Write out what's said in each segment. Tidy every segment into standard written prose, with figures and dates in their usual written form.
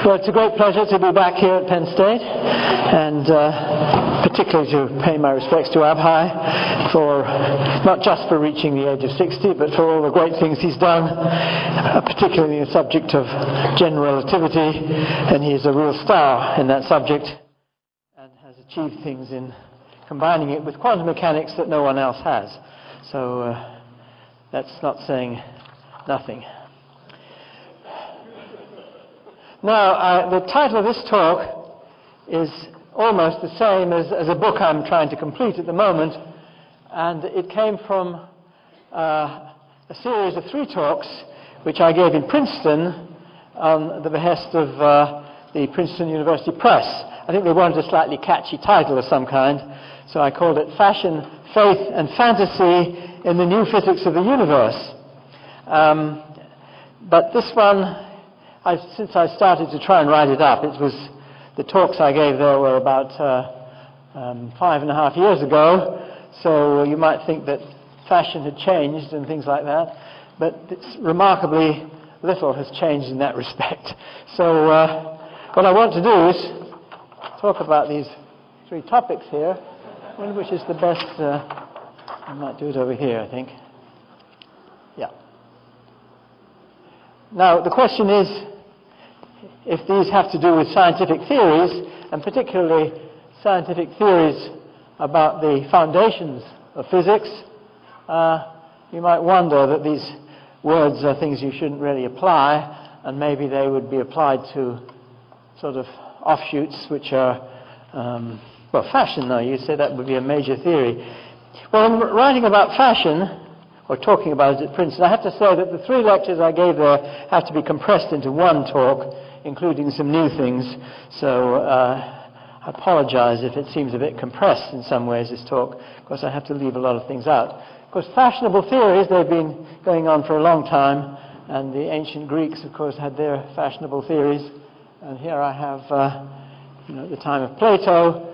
Well, it's a great pleasure to be back here at Penn State, and particularly to pay my respects to Abhay for not just for reaching the age of 60, but for all the great things he's done, particularly in the subject of general relativity, and he's a real star in that subject and has achieved things in combining it with quantum mechanics that no one else has. So that's not saying nothing. Now, the title of this talk is almost the same as a book I'm trying to complete at the moment, and it came from a series of 3 talks which I gave in Princeton on the behest of the Princeton University Press. I think they wanted a slightly catchy title of some kind, so I called it Fashion, Faith and Fantasy in the New Physics of the Universe. But this one, since I started to try and write it up, the talks I gave there were about 5.5 years ago, so you might think that fashion had changed and things like that, but it's remarkably little has changed in that respect. So what I want to do is talk about these 3 topics here, one of which is the best. I might do it over here, I think. Yeah. Now, the question is, if these have to do with scientific theories, and particularly scientific theories about the foundations of physics, you might wonder that these words are things you shouldn't really apply, and maybe they would be applied to sort of offshoots which are, well, fashion, though. You say that would be a major theory. Well, in writing about fashion, or talking about it at Princeton, I have to say that the 3 lectures I gave there have to be compressed into one talk, including some new things, so I apologize if it seems a bit compressed in some ways, this talk. Of course, I have to leave a lot of things out. Of course, fashionable theories, they've been going on for a long time, and the ancient Greeks, of course, had their fashionable theories. And here I have, at the time of Plato,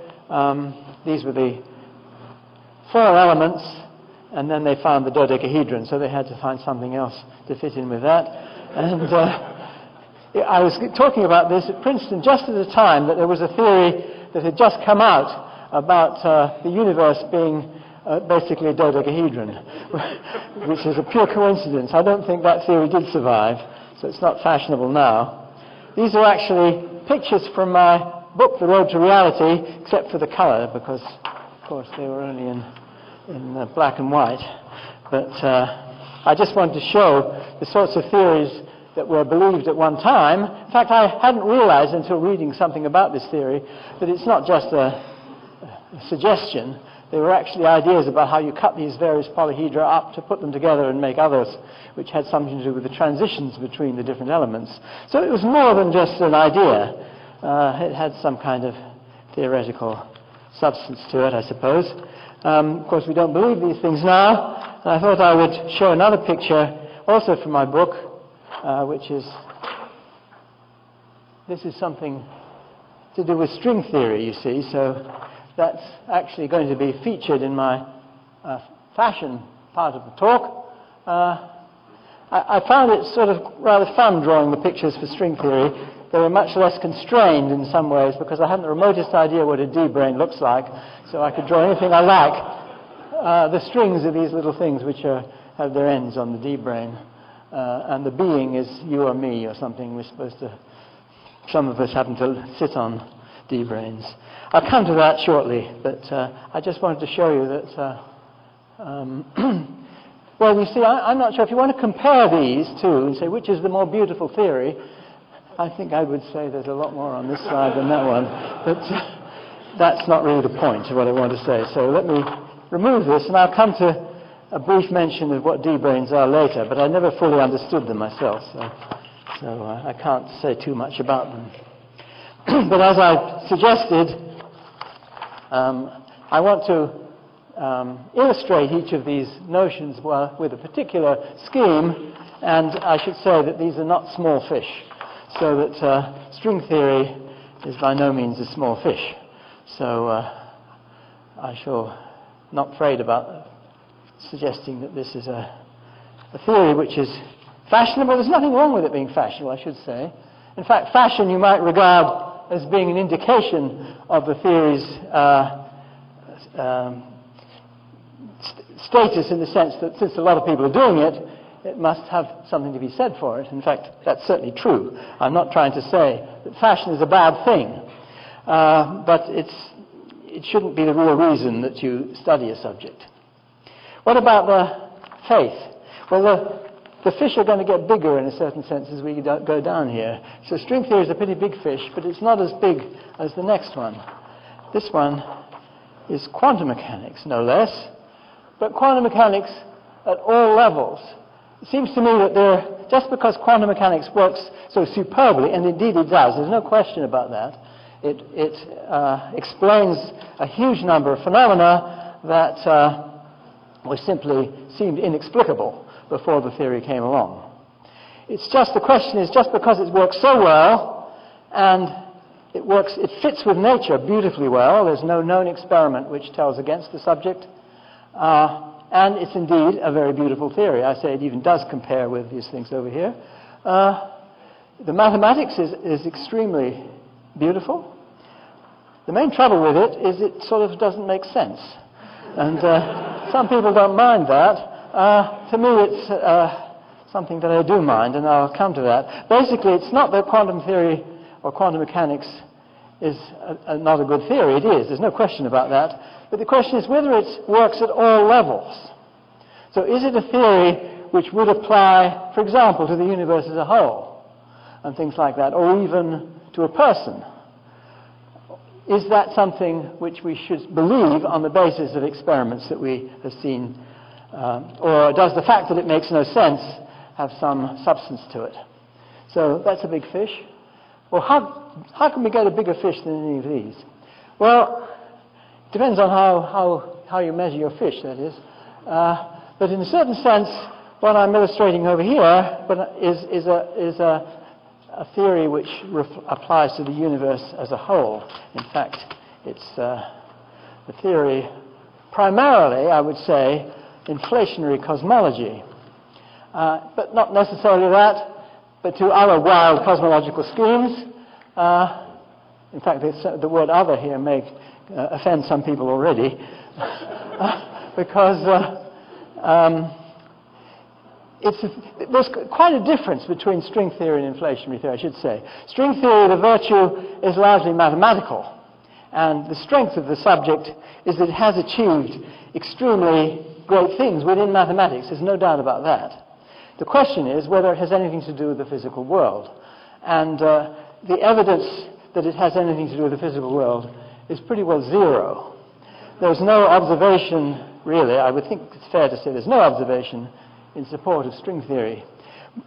these were the 4 elements, and then they found the dodecahedron, so they had to find something else to fit in with that. And I was talking about this at Princeton just at the time that there was a theory that had just come out about the universe being basically a dodecahedron, which is a pure coincidence. I don't think that theory did survive, so it's not fashionable now. These are actually pictures from my book, The Road to Reality, except for the color, because, of course, they were only in black and white. But I just wanted to show the sorts of theories that were believed at one time. In fact, I hadn't realized until reading something about this theory that it's not just a suggestion. There were actually ideas about how you cut these various polyhedra up to put them together and make others, which had something to do with the transitions between the different elements. So it was more than just an idea. It had some kind of theoretical substance to it, I suppose. Of course, we don't believe these things now, and I thought I would show another picture also from my book, which is, this is something to do with string theory, you see, so that's actually going to be featured in my fashion part of the talk. I found it sort of rather fun drawing the pictures for string theory. They were much less constrained in some ways because I hadn't the remotest idea what a D-brain looks like, so I could draw anything I like. The strings are these little things which have their ends on the D-brain. And the being is you or me or something. We're supposed to, some of us happen to sit on D-brains. I'll come to that shortly, but I just wanted to show you that, well, you see, I'm not sure if you want to compare these two and say which is the more beautiful theory. I think I would say there's a lot more on this side than that one, but that's not really the point of what I want to say. So let me remove this, and I'll come to a brief mention of what D-brains are later, but I never fully understood them myself, so I can't say too much about them. But as I suggested, I want to illustrate each of these notions with a particular scheme, and I should say that these are not small fish, so that string theory is by no means a small fish. So I shall not afraid about suggesting that this is a theory which is fashionable. There's nothing wrong with it being fashionable, I should say. In fact, fashion you might regard as being an indication of the theory's status, in the sense that since a lot of people are doing it, it must have something to be said for it. In fact, that's certainly true. I'm not trying to say that fashion is a bad thing, but it shouldn't be the real reason that you study a subject. What about the faith? Well, the fish are going to get bigger in a certain sense as we go down here. So string theory is a pretty big fish, but it's not as big as the next one. This one is quantum mechanics, no less, but quantum mechanics at all levels. It seems to me that just because quantum mechanics works so superbly, and indeed it does, there's no question about that, it explains a huge number of phenomena that were simply seemed inexplicable before the theory came along. The question is, just because it works so well, and it fits with nature beautifully well, there's no known experiment which tells against the subject, and it's indeed a very beautiful theory. I say it even does compare with these things over here. The mathematics is extremely beautiful. The main trouble with it is it sort of doesn't make sense. And some people don't mind that. To me, it's something that I do mind, and I'll come to that. Basically, it's not that quantum theory or quantum mechanics is not a good theory. It is. There's no question about that. But the question is whether it works at all levels. So is it a theory which would apply, for example, to the universe as a whole, and things like that, or even to a person? Is that something which we should believe on the basis of experiments that we have seen? Or does the fact that it makes no sense have some substance to it? So that's a big fish. Well, how can we get a bigger fish than any of these? Well, it depends on how you measure your fish, that is. But in a certain sense, what I'm illustrating over here is a theory which applies to the universe as a whole. In fact, it's the theory primarily, I would say, inflationary cosmology. But not necessarily that, but to other wild cosmological schemes. In fact, the word other here may offend some people already, because there's quite a difference between string theory and inflationary theory, I should say. String theory, the virtue is largely mathematical, and the strength of the subject is that it has achieved extremely great things within mathematics. There's no doubt about that. The question is whether it has anything to do with the physical world. And the evidence that it has anything to do with the physical world is pretty well zero. There's no observation, really. I would think it's fair to say there's no observation in support of string theory.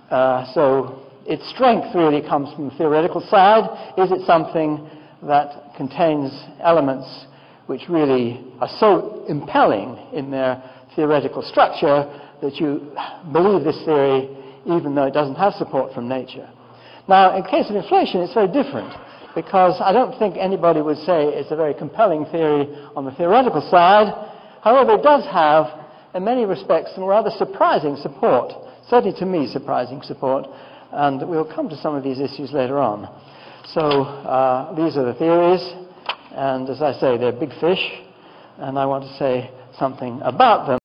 So its strength really comes from the theoretical side. Is it something that contains elements which really are so impelling in their theoretical structure that you believe this theory even though it doesn't have support from nature? Now, in case of inflation, it's very different, because I don't think anybody would say it's a very compelling theory on the theoretical side. However, it does have, in many respects, some rather surprising support, certainly to me surprising support, and we'll come to some of these issues later on. So these are the theories, and as I say, they're big fish, and I want to say something about them.